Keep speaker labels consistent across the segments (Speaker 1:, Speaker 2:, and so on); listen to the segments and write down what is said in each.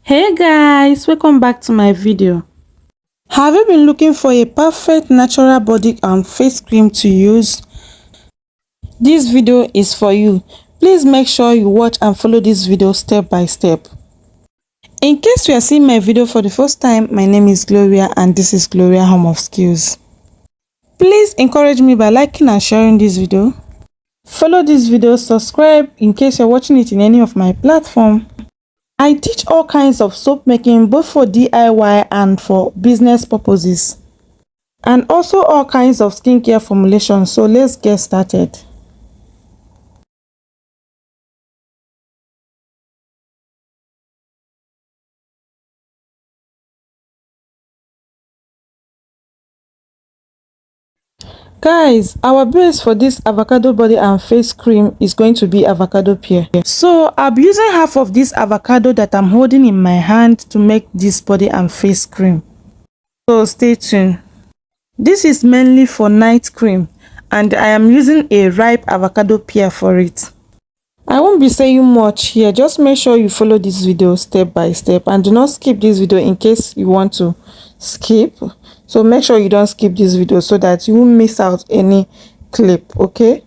Speaker 1: Hey guys, welcome back to my video. Have you been looking for a perfect natural body and face cream to use? This video is for you. Please make sure you watch and follow this video step by step. In case you are seeing my video for the first time, my name is Gloria and this is Gloria Home of Skills. Please encourage me by liking and sharing this video. Follow this video, subscribe in case you're watching it in any of my platforms. I teach all kinds of soap making both for DIY and for business purposes, and also all kinds of skincare formulations. So let's get started. Guys, our base for this avocado body and face cream is going to be avocado pear. So I'll be using half of this avocado that I'm holding in my hand to make this body and face cream. So stay tuned. This is mainly for night cream and I am using a ripe avocado pear for it. I won't be saying much here. Just make sure you follow this video step by step and do not skip this video in case you want to skip. So make sure you don't skip this video so that you won't miss out any clip, okay?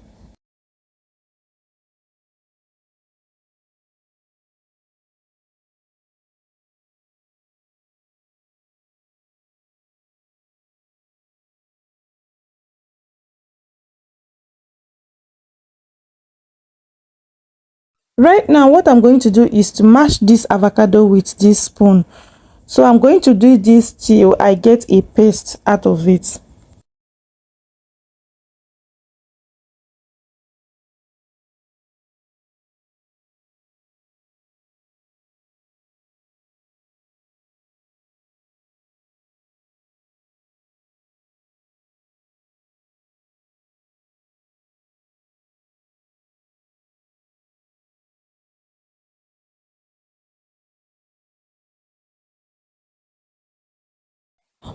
Speaker 1: Right now what I'm going to do is to mash this avocado with this spoon. So I'm going to do this till I get a paste out of it.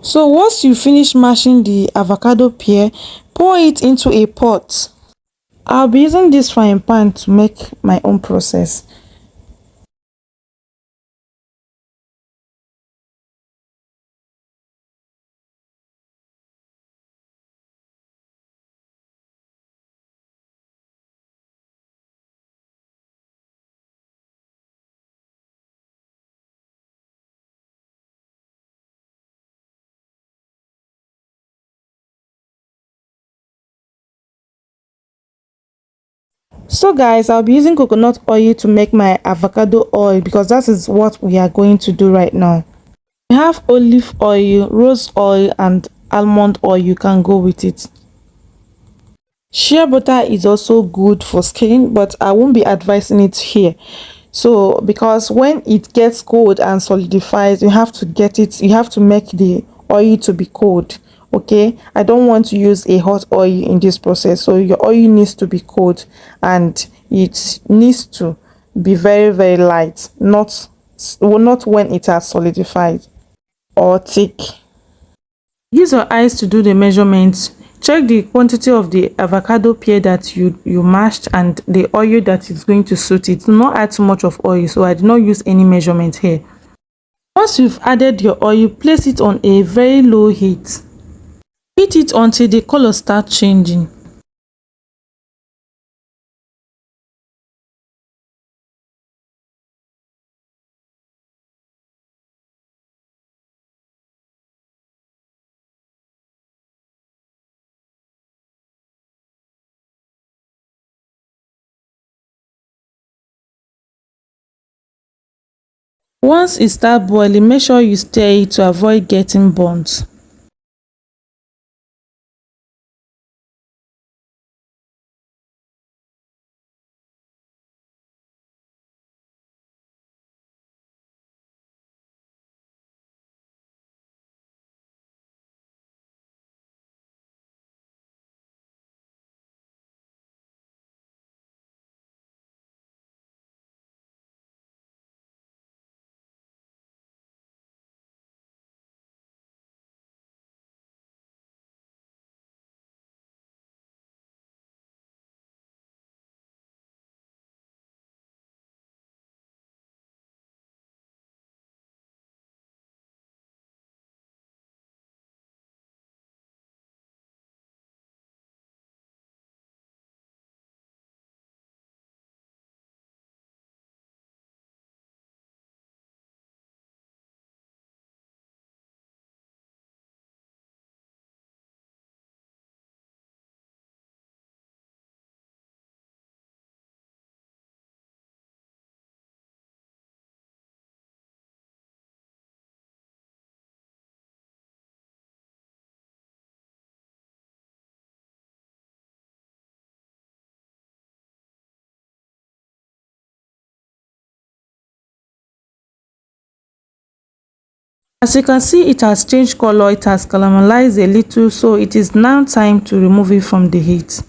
Speaker 1: So once you finish mashing the avocado pear, pour it into a pot. I'll be using this frying pan to make my own process. So guys, I'll be using coconut oil to make my avocado oil because that is what we are going to do right now. We have olive oil, rose oil and almond oil. You can go with it. Shea butter is also good for skin, but I won't be advising it here. So because when it gets cold and solidifies, you have to make the oil to be cold. Okay, I don't want to use a hot oil in this process, so your oil needs to be cold and it needs to be very light, not when it has solidified or thick. Use your eyes to do the measurements. Check the quantity of the avocado pear that you mashed and the oil that is going to suit it. Do not add too much of oil, so I did not use any measurement here. Once you've added your oil, place it on a very low heat. Heat it until the color starts changing. Once it starts boiling, make sure you stir it to avoid getting burnt. As you can see, it has changed color, it has caramelized a little, so it is now time to remove it from the heat.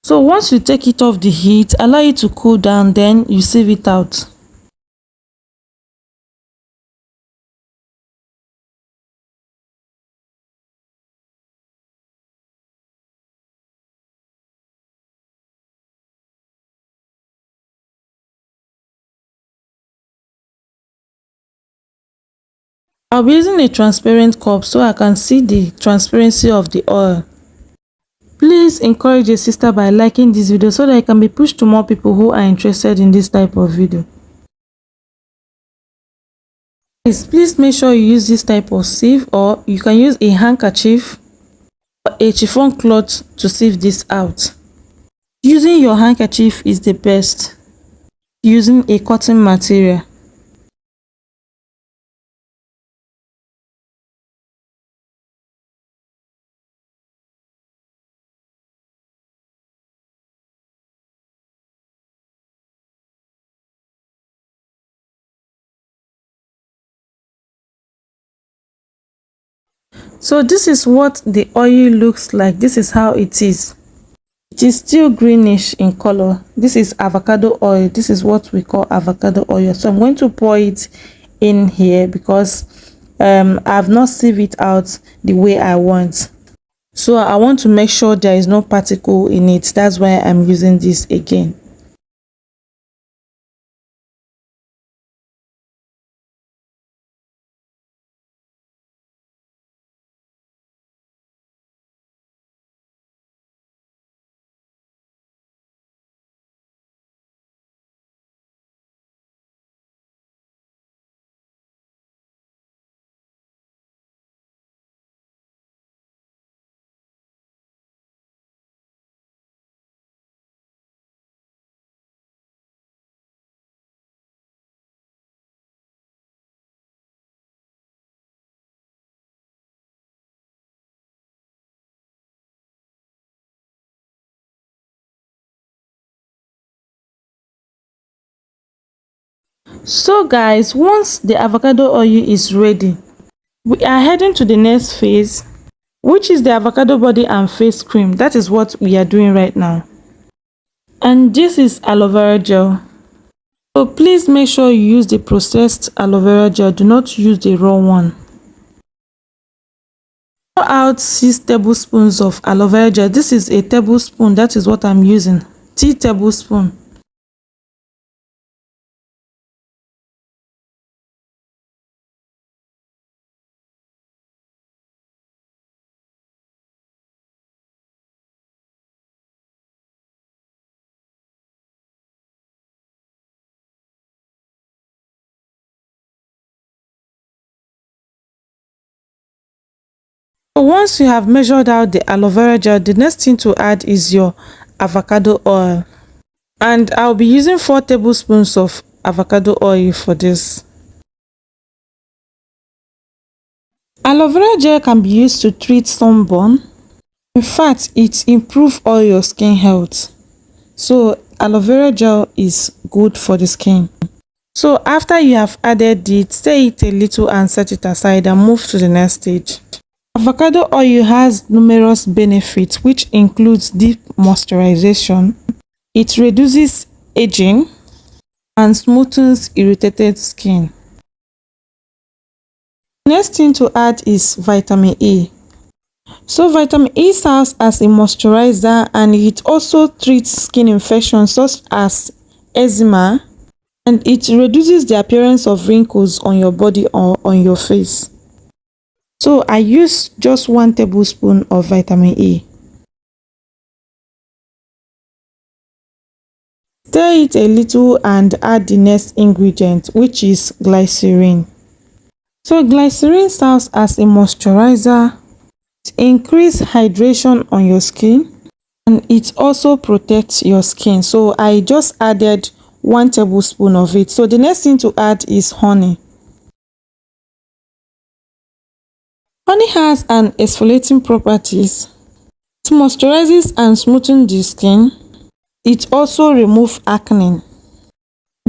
Speaker 1: So once you take it off the heat, allow it to cool down, then you sieve it out. I'll be using a transparent cup so I can see the transparency of the oil. Please encourage a sister by liking this video so that it can be pushed to more people who are interested in this type of video. Please make sure you use this type of sieve, or you can use a handkerchief or a chiffon cloth to sieve this out. Using your handkerchief is the best. Using a cotton material. So this is what the oil looks like. This is how it is. It is still greenish in color. This is avocado oil. This is what we call avocado oil. So I'm going to pour it in here because I've not sieved it out the way I want. So I want to make sure there is no particle in it. That's why I'm using this again. So guys, once the avocado oil is ready, we are heading to the next phase, which is the avocado body and face cream. That is what we are doing right now. And this is aloe vera gel. So please make sure you use the processed aloe vera gel. Do not use the raw one. Pour out 6 tablespoons of aloe vera gel. This is a tablespoon. That is what I'm using. Tea tablespoon. So once you have measured out the aloe vera gel, the next thing to add is your avocado oil. And I'll be using 4 tablespoons of avocado oil for this. Aloe vera gel can be used to treat sunburn. In fact, it improves all your skin health. So aloe vera gel is good for the skin. So after you have added it, stir it a little and set it aside and move to the next stage. Avocado oil has numerous benefits, which includes deep moisturization. It reduces aging and smoothens irritated skin. Next thing to add is vitamin E. So vitamin E serves as a moisturizer, and it also treats skin infections such as eczema, and it reduces the appearance of wrinkles on your body or on your face. So I use just 1 tablespoon of vitamin E. Stir it a little and add the next ingredient, which is glycerin. So glycerin serves as a moisturizer. It increases hydration on your skin and it also protects your skin. So I just added 1 tablespoon of it. So the next thing to add is honey. Honey has an exfoliating properties. It moisturizes and smoothens the skin. It also removes acne.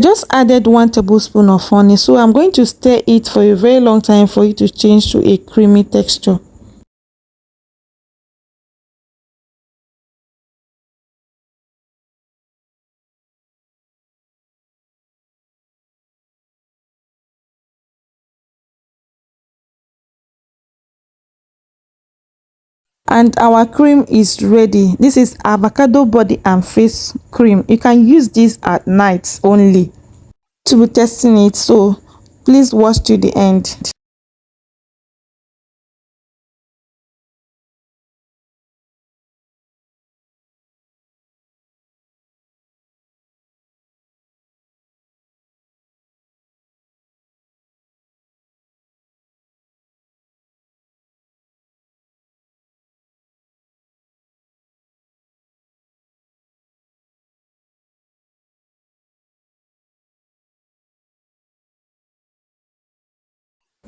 Speaker 1: Just added 1 tablespoon of honey, so I'm going to stir it for a very long time for it to change to a creamy texture. And our cream is ready. This is avocado body and face cream. You can use this at night only to be testing it, so please watch till the end.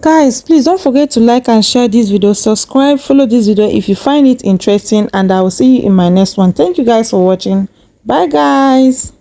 Speaker 1: Guys, please don't forget to like and share this video, subscribe, follow this video if you find it interesting, and I will see you in my next one. Thank you guys for watching. Bye guys.